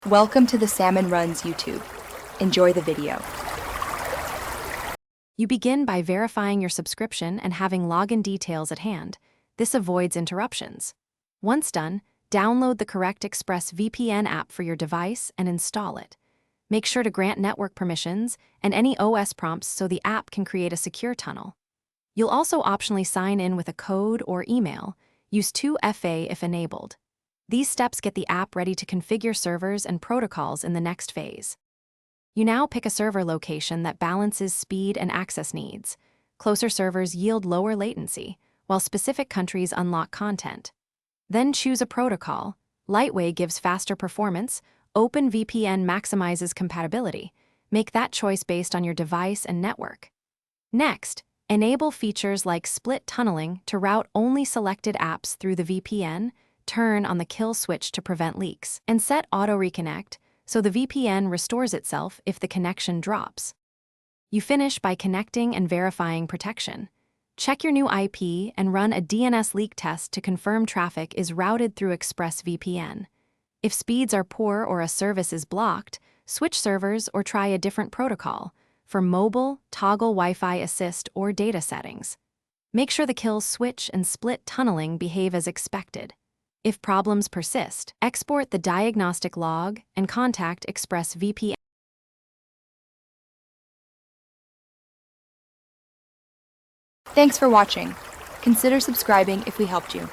Welcome to the Salmon Runs YouTube. Enjoy the video. You begin by verifying your subscription and having login details at hand. This avoids interruptions. Once done, download the correct Express VPN app for your device and install it. Make sure to grant network permissions and any OS prompts so the app can create a secure tunnel. You'll also optionally sign in with a code or email. Use 2FA if enabled. These steps get the app ready to configure servers and protocols in the next phase. You now pick a server location that balances speed and access needs. Closer servers yield lower latency, while specific countries unlock content. Then choose a protocol. Lightway gives faster performance. OpenVPN maximizes compatibility. Make that choice based on your device and network. Next, enable features like split tunneling to route only selected apps through the VPN, turn on the kill switch to prevent leaks, and set auto reconnect so the VPN restores itself if the connection drops. You finish by connecting and verifying protection. Check your new IP and run a DNS leak test to confirm traffic is routed through ExpressVPN. If speeds are poor or a service is blocked, switch servers or try a different protocol. For mobile, toggle Wi-Fi assist or data settings. Make sure the kill switch and split tunneling behave as expected. If problems persist, export the diagnostic log and contact ExpressVPN. Thanks for watching. Consider subscribing if we helped you.